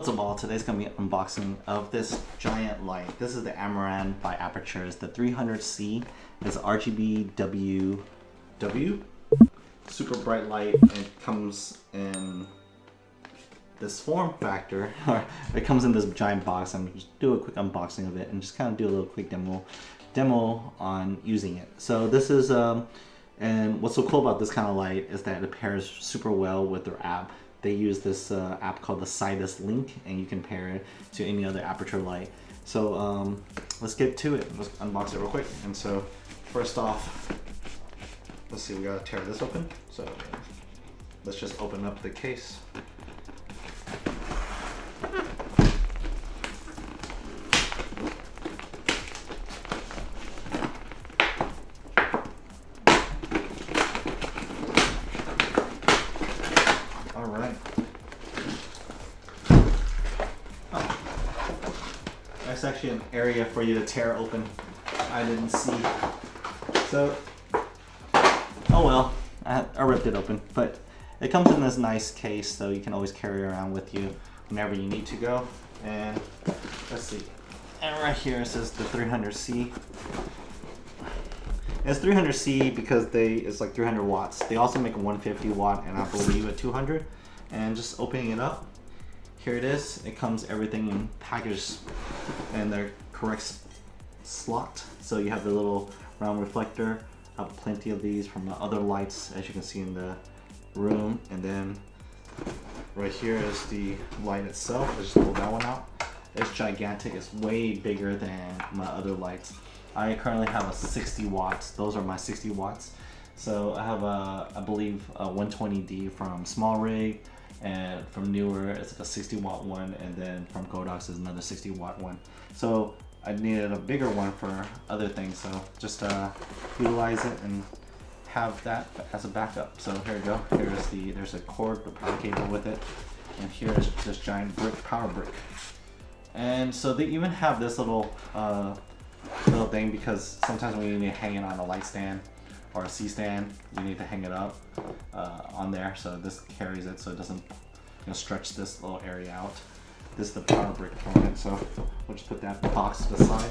What's up all, today's going to be an unboxing of this giant light. This is the Amaran by Aputure. It's the 300c. It's RGBWW. Super bright light, and it comes in this form factor. It comes in this giant box. I'm just do a quick unboxing of it and just kind of do a little quick demo on using it. So this is and what's so cool about this kind of light is that it pairs super well with their app. They use this app called the Sidus Link, and you can pair it to any other Aputure light. So let's get to it. Let's unbox it real quick. And so first off, let's see, we gotta tear this open. So let's just open up the case. There's actually an area for you to tear open. I didn't see. So, oh well, I ripped it open. But it comes in this nice case, so you can always carry it around with you whenever you need to go. And let's see. And right here it says the 300c. It's 300c because it's like 300 watts. They also make a 150 watt and I believe a 200. And just opening it up, here it is. It comes everything in packaged in their correct slot. So you have the little round reflector. I have plenty of these from the other lights, as you can see in the room. And then right here is the light itself. Let's just pull that one out. It's gigantic. It's way bigger than my other lights. I currently have a 60 watts. Those are my 60 watts. So I have I believe a 120D from Small Rig. And from Newer, it's like a 60 watt one, and then from Godox is another 60 watt one. So I needed a bigger one for other things, so just utilize it and have that as a backup. So here we go. There's a cord, the power cable with it, and here is this giant power brick. And so they even have this little thing because sometimes when you need to hang it on a light stand or a C-stand, you need to hang it up on there, so this carries it so it doesn't stretch this little area out. This is the power brick component, so we'll just put that box to the side.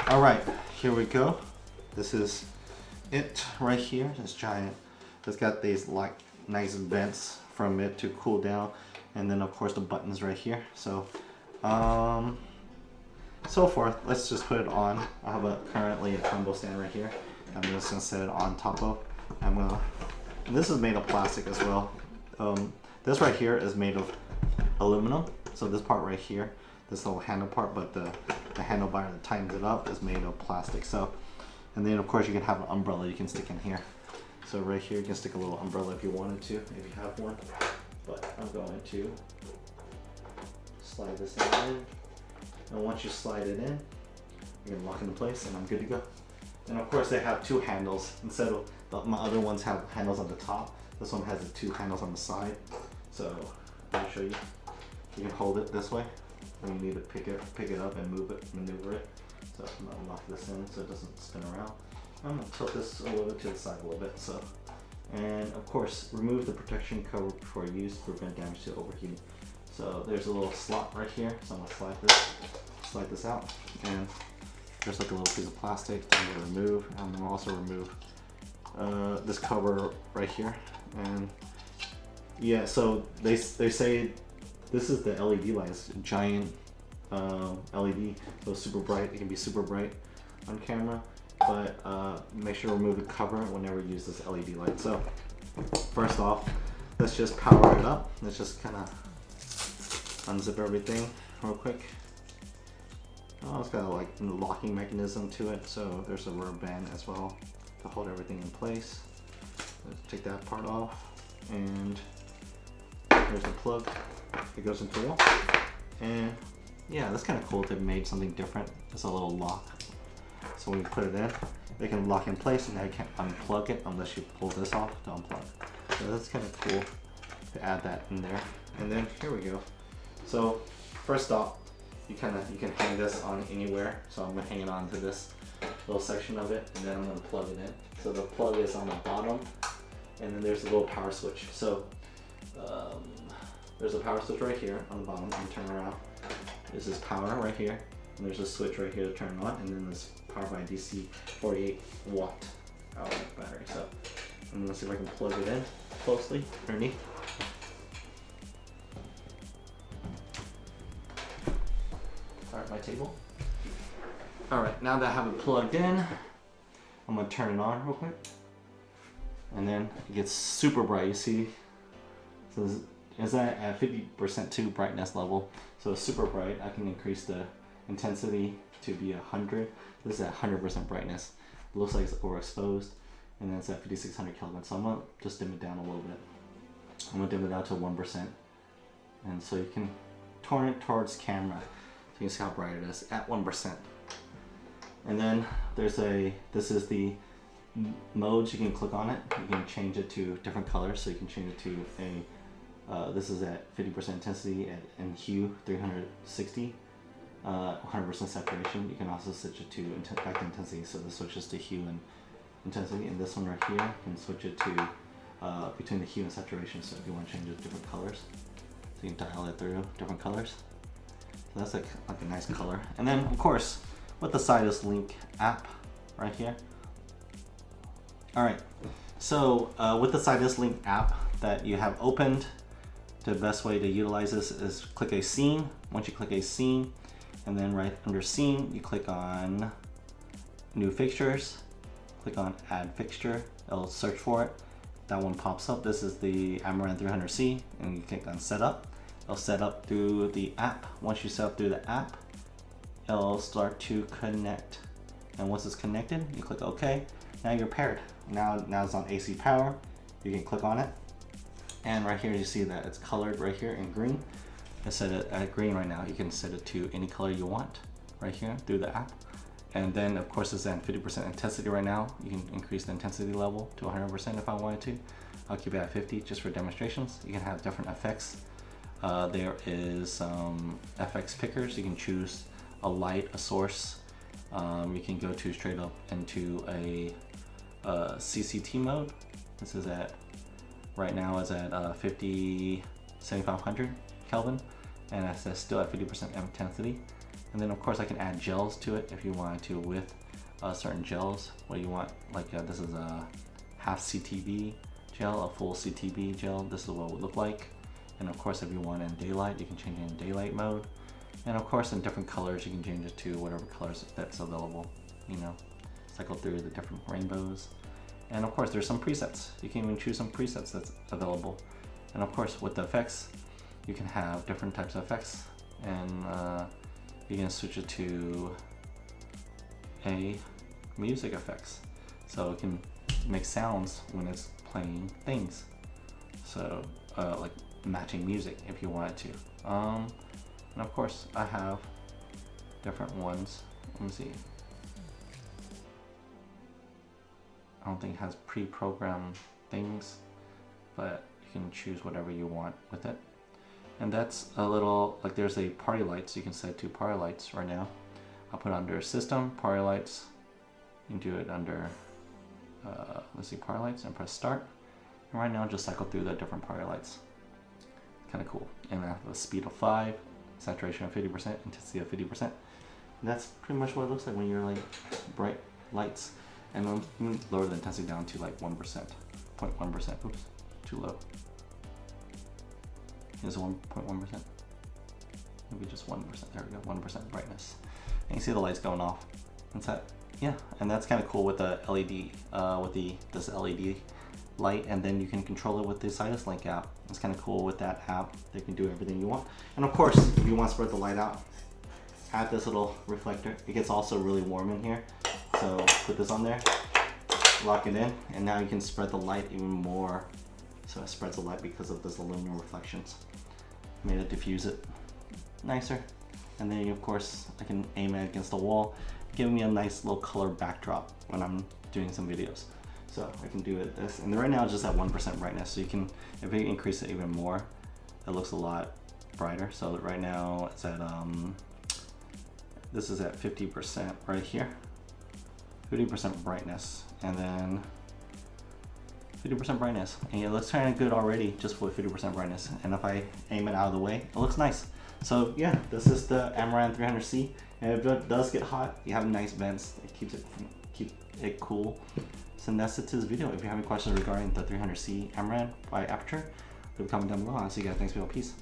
Alright, here we go. This is it right here. This giant, it's got these like nice vents from it to cool down, and then of course the buttons right here. So so forth. Let's just put it on. I have currently a combo stand right here. I'm just gonna set it on top of. And this is made of plastic as well. This right here is made of aluminum. So this part right here, this little handle part, but the handlebar that tightens it up is made of plastic. So, and then of course you can have an umbrella you can stick in here. So right here you can stick a little umbrella if you wanted to, if you have one. But I'm going to slide this in. And once you slide it in, you can lock it in place and I'm good to go. And of course they have two handles. Instead of my other ones have handles on the top, this one has the two handles on the side. So let me show you. You can hold it this way when you need to pick it up and maneuver it. So I'm gonna lock this in so it doesn't spin around. I'm gonna tilt this a little bit to the side a little bit. So, and of course remove the protection cover before use to prevent damage to overheating. So there's a little slot right here, so I'm gonna slide this out, and there's like a little piece of plastic that I'm gonna remove. I'm gonna also remove this cover right here, and yeah, so they say this is the LED light. It's a giant LED, so super bright. It can be super bright on camera, but make sure to remove the cover whenever you use this LED light. So first off, let's just power it up. Let's just kind of unzip everything real quick. Oh, it's got like a locking mechanism to it, so there's a rubber band as well to hold everything in place. Let's take that part off, and there's the plug. It goes into the wall, and yeah, that's kind of cool. They've made something different. It's a little lock, so when you put it in, they can lock in place, and now you can't unplug it unless you pull this off to unplug. So that's kind of cool to add that in there. And then here we go. So first off, you can hang this on anywhere. So I'm gonna hang it onto this little section of it, and then I'm gonna plug it in. So the plug is on the bottom, and then there's a little power switch. So there's a power switch right here on the bottom, and turn around. This is power right here, and there's a switch right here to turn on, and then this power by DC 48 watt hour battery. So I'm gonna see if I can plug it in closely underneath. Start my table. Alright, now that I have it plugged in, I'm gonna turn it on real quick. And then it gets super bright, you see? So it's at 50% to brightness level. So it's super bright. I can increase the intensity to be 100. This is at 100% brightness. It looks like it's overexposed. And then it's at 5600 Kelvin. So I'm gonna just dim it down a little bit. I'm gonna dim it down to 1%. And so you can turn it towards camera. So you can see how bright it is at 1%. And then there's this is the modes. You can click on it. You can change it to different colors. So you can change it to this is at 50% intensity and hue 360, 100% saturation. You can also switch it to back to intensity. So this switches to hue and intensity. And this one right here, you can switch it to between the hue and saturation. So if you want to change it to different colors, so you can dial it through different colors. So that's like a nice color. And then of course, with the Sidus Link app right here. All right, so with the Sidus Link app that you have opened, the best way to utilize this is click a scene. Once you click a scene, and then right under scene, you click on new fixtures, click on add fixture, it'll search for it. That one pops up. This is the Amaran 300c, and you click on setup. It'll set up through the app. Once you set up through the app, it'll start to connect. And once it's connected, you click OK. Now you're paired. Now it's on AC power. You can click on it. And right here you see that it's colored right here in green. I set it at green right now. You can set it to any color you want right here through the app. And then of course it's at 50% intensity right now. You can increase the intensity level to 100% if I wanted to. I'll keep it at 50 just for demonstrations. You can have different effects. There is FX pickers. You can choose a light, a source. You can go to straight up into a CCT mode. This is at right now is at 7500 Kelvin, and that's still at 50% intensity. And then of course I can add gels to it if you wanted to with certain gels. What you want, like this is a half CTB gel, a full CTB gel. This is what it would look like. And of course if you want it in daylight, you can change it in daylight mode. And of course in different colors, you can change it to whatever colors that's available, you know, cycle through the different rainbows. And of course there's some presets. You can even choose some presets that's available. And of course with the effects, you can have different types of effects, and you can switch it to a music effects. So it can make sounds when it's playing things. So like matching music if you wanted to. And of course I have different ones. Let me see. I don't think it has pre-programmed things, but you can choose whatever you want with it. And that's a little, like there's a party lights. You can set to party lights right now. I'll put it under system, party lights. You can do it under, let's see, party lights, and press start. And right now just cycle through the different party lights. Kind of cool. And I have a speed of 5, saturation of 50%, intensity of 50%. And that's pretty much what it looks like when you're like bright lights. And I'm going to lower the intensity down to like 1%, 0.1%, oops, too low. Here's 1.1%, maybe just 1%, there we go, 1% brightness. And you see the lights going off. That's that, yeah, and that's kind of cool with the LED, this LED light, and then you can control it with the Sidus Link app. It's kind of cool with that app. They can do everything you want. And of course, if you want to spread the light out, add this little reflector. It gets also really warm in here. So put this on there, lock it in, and now you can spread the light even more. So it spreads the light because of this aluminum reflections. Made it diffuse it nicer. And then of course I can aim it against the wall, giving me a nice little color backdrop when I'm doing some videos. So I can do it this, and right now it's just at 1% brightness. So you can, if you increase it even more, it looks a lot brighter. So right now it's at, this is at 50% right here. 50% brightness, and then 50% brightness, and it looks kind of good already just with 50% brightness. And if I aim it out of the way, it looks nice. So yeah, this is the Amaran 300c, and if it does get hot, you have nice vents. It keeps it cool. So that's it to this video. If you have any questions regarding the 300c Amaran by Aputure, leave a comment down below. I'll see you guys next video. Peace.